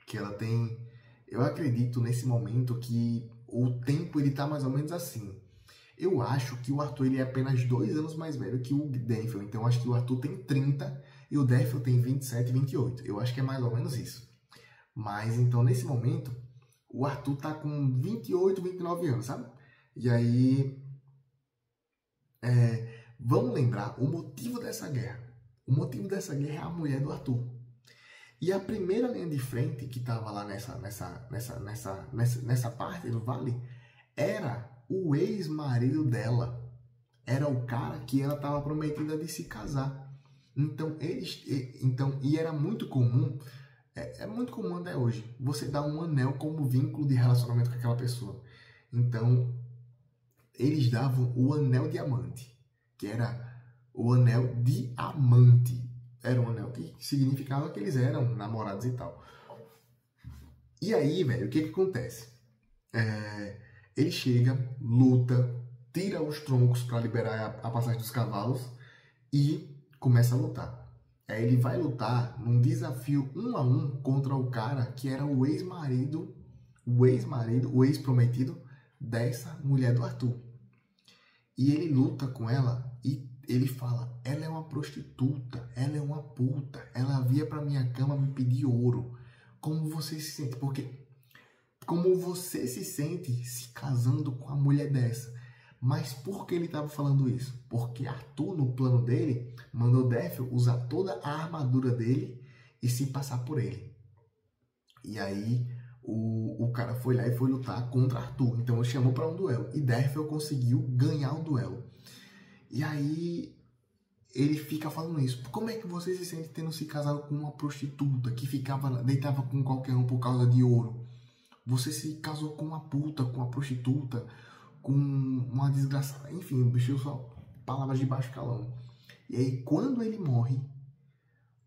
Que ela tem, eu acredito nesse momento que o tempo ele tá mais ou menos assim. Eu acho que o Arthur ele é apenas 2 anos mais velho que o Denfel. Então, eu acho que o Arthur tem 30 e o Denfel tem 27, 28. Eu acho que é mais ou menos isso. Mas, então, nesse momento, o Arthur tá com 28, 29 anos, sabe? E aí, vamos lembrar o motivo dessa guerra. O motivo dessa guerra é a mulher do Arthur. E a primeira linha de frente que estava lá nessa parte do vale era o ex-marido dela. Era o cara que ela estava prometida de se casar. Então, e era muito comum, é muito comum até hoje, você dar um anel como vínculo de relacionamento com aquela pessoa. Então, eles davam o anel diamante, que era o anel diamante. Era um anel que significava que eles eram namorados e tal. E aí, velho, o que acontece? Ele chega, luta, tira os troncos para liberar a passagem dos cavalos e começa a lutar. Aí ele vai lutar num desafio 1 a 1 contra o cara que era o ex-marido, o ex-prometido dessa mulher do Arthur. E ele luta com ela e ele fala, ela é uma prostituta, ela é uma puta, ela via pra minha cama me pedir ouro. Como você se sente? Como você se sente se casando com uma mulher dessa? Mas por que ele estava falando isso? Porque Arthur, no plano dele, mandou Derfel usar toda a armadura dele e se passar por ele. E aí o cara foi lá e foi lutar contra Arthur. Então ele chamou para um duelo. E Derfel conseguiu ganhar o duelo. E aí ele fica falando isso. Como é que você se sente tendo se casado com uma prostituta que deitava com qualquer um por causa de ouro? Você se casou com uma puta, com uma prostituta, com uma desgraçada. Enfim, o bicho só palavras de baixo calão. E aí quando ele morre,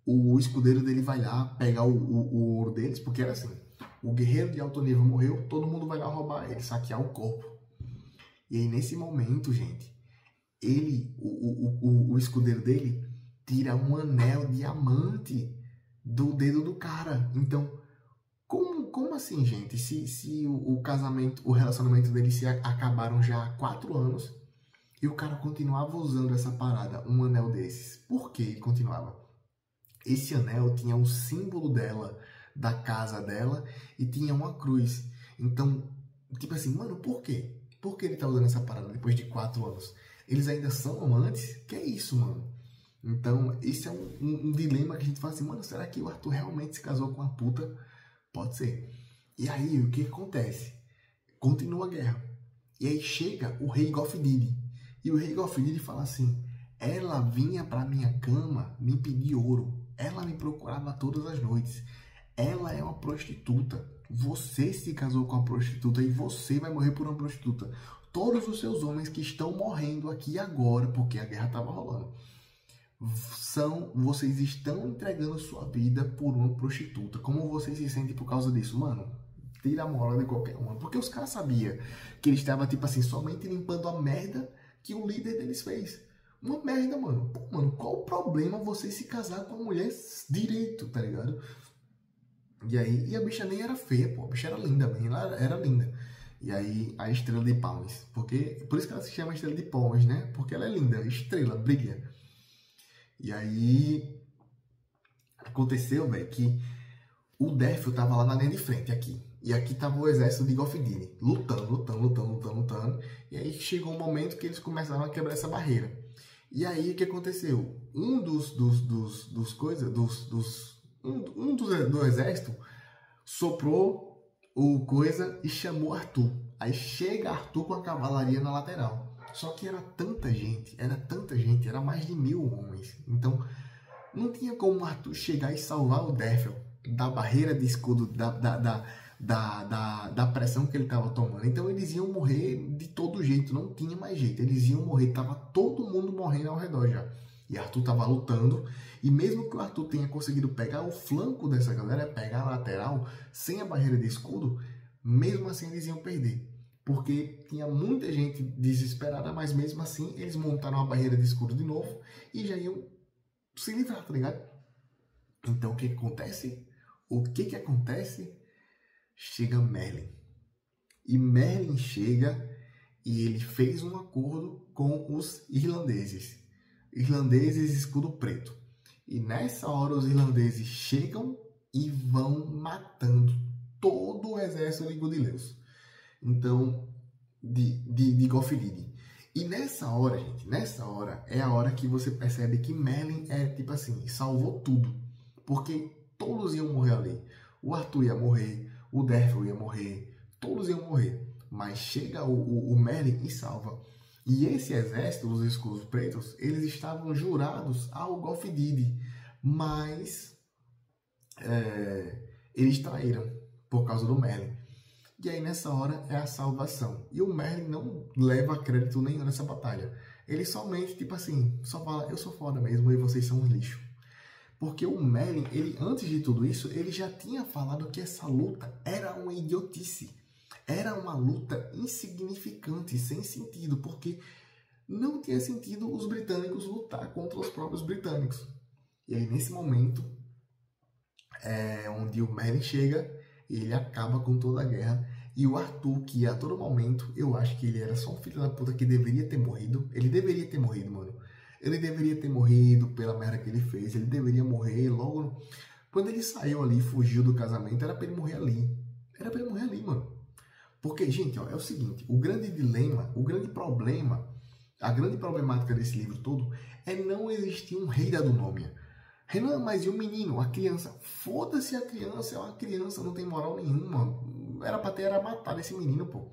o escudeiro dele vai lá pegar o ouro deles, porque era assim, o guerreiro de alto nível morreu, todo mundo vai lá roubar ele, saquear o corpo. E aí nesse momento, gente, o escudeiro dele tira um anel diamante do dedo do cara. Então, como assim, gente? Se o casamento, o relacionamento deles se acabaram já há 4 anos e o cara continuava usando essa parada, um anel desses. Por que ele continuava? Esse anel tinha um símbolo dela, da casa dela, e tinha uma cruz. Então, tipo assim, mano, por quê? Por que ele tá usando essa parada depois de 4 anos? Eles ainda são amantes? Que é isso, mano? Então, esse é um dilema que a gente fala assim, mano, será que o Arthur realmente se casou com uma puta? Pode ser. E aí, o que acontece? Continua a guerra. E aí chega o rei Gofdidi. E o rei Gofdidi fala assim, ela vinha pra minha cama me pedir ouro. Ela me procurava todas as noites. Ela é uma prostituta. Você se casou com uma prostituta e você vai morrer por uma prostituta. Todos os seus homens que estão morrendo aqui agora, porque a guerra estava rolando, vocês estão entregando sua vida por uma prostituta. Como vocês se sentem por causa disso? Mano, tira a moral de qualquer uma. Porque os caras sabiam que ele estava, tipo assim, somente limpando a merda que o líder deles fez. Uma merda, mano. Pô, mano, qual o problema você se casar com uma mulher direito, tá ligado? E aí, e a bicha nem era feia, pô. A bicha era linda, bem, ela era linda. E aí, a estrela de Palmas. Por isso que ela se chama estrela de Palmas, né? Porque ela é linda, estrela, brilha. E aí, aconteceu, velho, que o Derfel tava lá na linha de frente, aqui. E aqui tava o exército de Gofdini, lutando. E aí chegou um momento que eles começaram a quebrar essa barreira. E aí o que aconteceu? Um do exército soprou o coisa e chamou Arthur. Aí chega Arthur com a cavalaria na lateral. Só que era tanta gente, era mais de 1000 homens. Então não tinha como Arthur chegar e salvar o Derfel da barreira de escudo, da pressão que ele estava tomando. Então eles iam morrer de todo jeito, não tinha mais jeito. Eles iam morrer, tava todo mundo morrendo ao redor já. E Arthur estava lutando, e mesmo que o Arthur tenha conseguido pegar o flanco dessa galera, pegar a lateral, sem a barreira de escudo, mesmo assim eles iam perder. Porque tinha muita gente desesperada, mas mesmo assim eles montaram a barreira de escudo de novo e já iam se livrar, tá ligado? Então o que acontece? Chega Merlin. E Merlin chega e ele fez um acordo com os irlandeses. Irlandeses escudo preto. E nessa hora os irlandeses chegam e vão matando todo o exército de Gudileus. Então, de Gofilide. E nessa hora, gente, é a hora que você percebe que Merlin é tipo assim, salvou tudo. Porque todos iam morrer ali. O Arthur ia morrer, o Derfel ia morrer, todos iam morrer. Mas chega o Merlin e salva. E esse exército, os escudos pretos, eles estavam jurados ao Gofilide. Mas eles traíram por causa do Merlin. E aí nessa hora é a salvação. E o Merlin não leva crédito nenhum nessa batalha. Ele somente, tipo assim, só fala, eu sou foda mesmo e vocês são um lixo. Porque o Merlin, ele, antes de tudo isso, ele já tinha falado que essa luta era uma idiotice. Era uma luta insignificante, sem sentido, porque não tinha sentido os britânicos lutar contra os próprios britânicos. E aí nesse momento é onde o Merlin chega e ele acaba com toda a guerra. E o Arthur, que a todo momento, eu acho que ele era só um filho da puta que deveria ter morrido. Ele deveria ter morrido, mano. Ele deveria ter morrido pela merda que ele fez. Ele deveria morrer logo... Quando ele saiu ali e fugiu do casamento, era pra ele morrer ali. Era pra ele morrer ali, mano. Porque, gente, ó, é o seguinte. O grande dilema, o grande problema, a grande problemática desse livro todo é não existir um rei da Dunômia. Renan, mas e o menino, a criança? Foda-se a criança, é uma criança, não tem moral nenhuma. Era pra ter matado esse menino, pô.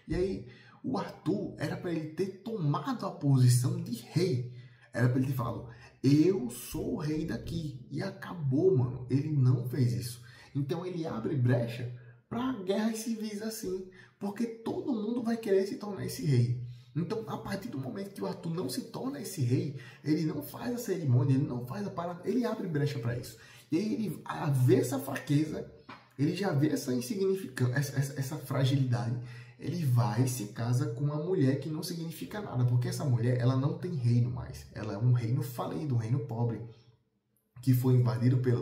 E aí, o Arthur era pra ele ter tomado a posição de rei. Era pra ele ter falado, eu sou o rei daqui. E acabou, mano. Ele não fez isso. Então ele abre brecha pra guerras civis assim. Porque todo mundo vai querer se tornar esse rei. Então, a partir do momento que o Arthur não se torna esse rei, ele não faz a cerimônia, ele não faz a parada, ele abre brecha para isso. E aí ele vê essa fraqueza, ele já vê essa insignificância, essa fragilidade, ele vai e se casa com uma mulher que não significa nada, porque essa mulher, ela não tem reino mais. Ela é um reino falido, um reino pobre, que foi invadido por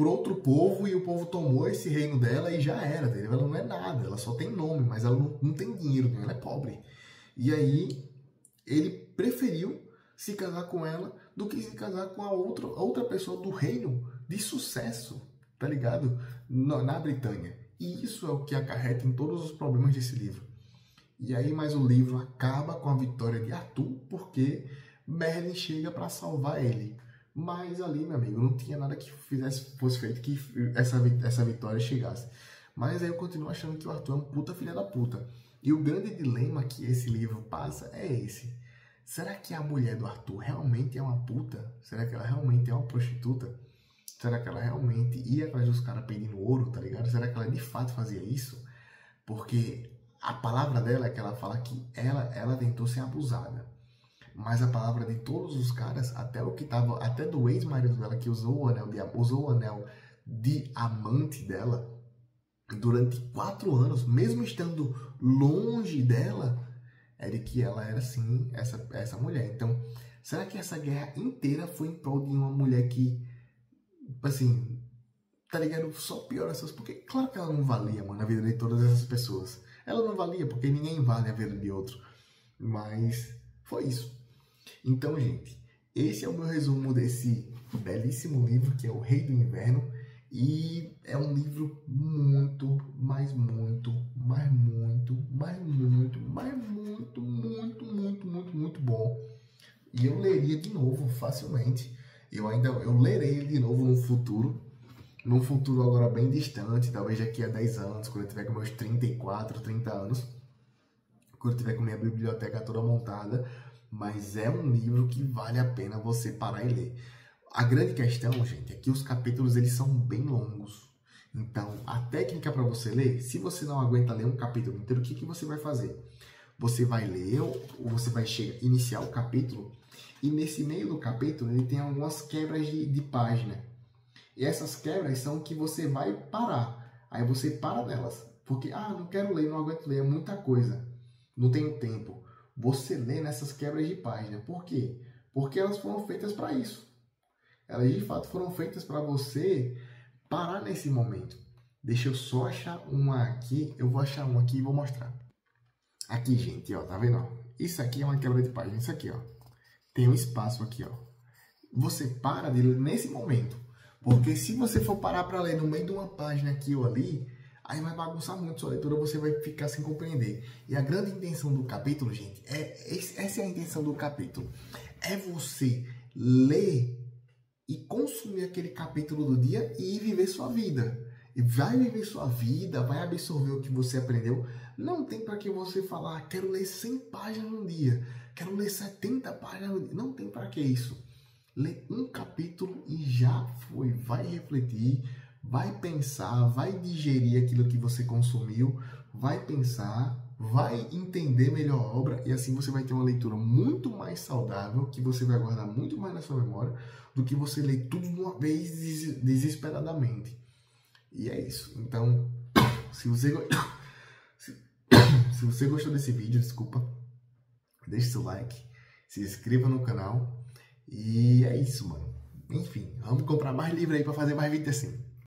outro povo, e o povo tomou esse reino dela e já era, entendeu? Ela não é nada, ela só tem nome, mas ela não tem dinheiro, ela é pobre. E aí ele preferiu se casar com ela do que se casar com a outra pessoa do reino de sucesso, tá ligado? Na Britânia. E isso é o que acarreta em todos os problemas desse livro. E aí, mas o livro acaba com a vitória de Arthur, porque Merlin chega para salvar ele. Mas ali, meu amigo, não tinha nada que fosse feito que essa vitória chegasse. Mas aí eu continuo achando que o Arthur é um puta filha da puta. E o grande dilema que esse livro passa é esse. Será que a mulher do Arthur realmente é uma puta? Será que ela realmente é uma prostituta? Será que ela realmente ia atrás dos caras pedindo ouro, tá ligado? Será que ela de fato fazia isso? Porque a palavra dela é que ela fala que ela tentou ser abusada. Mas a palavra de todos os caras, até do ex-marido dela que usou o anel de amante dela durante 4 anos, mesmo estando longe dela, é de que ela era sim essa mulher. Então, será que essa guerra inteira foi em prol de uma mulher que, assim, tá ligado? Só piora essas... Porque claro que ela não valia, mano, a vida de todas essas pessoas. Ela não valia, porque ninguém vale a vida de outro. Mas foi isso. Então, gente, esse é o meu resumo desse belíssimo livro que é O Rei do Inverno. E é um livro muito, mas muito, mas muito, mas muito, mas muito, muito, muito, muito, muito bom. E eu leria de novo facilmente. Eu lerei ele de novo num futuro agora bem distante, talvez daqui a 10 anos, quando eu tiver com meus 34, 30 anos, quando eu tiver com minha biblioteca toda montada. Mas é um livro que vale a pena você parar e ler. A grande questão, gente, é que os capítulos eles são bem longos. Então, a técnica para você ler, se você não aguenta ler um capítulo inteiro, o que você vai fazer? Você vai ler, ou você vai iniciar o capítulo, e nesse meio do capítulo ele tem algumas quebras de página. E essas quebras são que você vai parar. Aí você para nelas. Porque, não quero ler, não aguento ler, é muita coisa. Não tenho tempo. Você lê nessas quebras de página. Por quê? Porque elas foram feitas para isso. Elas de fato foram feitas para você parar nesse momento. Deixa eu só achar uma aqui. Eu vou achar uma aqui e vou mostrar. Aqui, gente, ó, tá vendo? Ó? Isso aqui é uma quebra de página. Isso aqui, ó. Tem um espaço aqui, ó. Você para de ler nesse momento. Porque se você for parar para ler no meio de uma página aqui ou ali, aí vai bagunçar muito sua leitura, você vai ficar sem compreender. E a grande intenção do capítulo, gente, essa é a intenção do capítulo. É você ler e consumir aquele capítulo do dia e viver sua vida. E vai viver sua vida, vai absorver o que você aprendeu. Não tem para que você falar, quero ler 100 páginas no dia, quero ler 70 páginas no dia. Não tem para que isso. Lê um capítulo e já foi. Vai refletir, vai pensar, vai digerir aquilo que você consumiu, vai pensar, vai entender melhor a obra e assim você vai ter uma leitura muito mais saudável, que você vai guardar muito mais na sua memória do que você ler tudo de uma vez desesperadamente. E é isso. Então, se você gostou desse vídeo, desculpa, deixe seu like, se inscreva no canal. E é isso, mano. Enfim, vamos comprar mais livro aí pra fazer mais vídeo assim.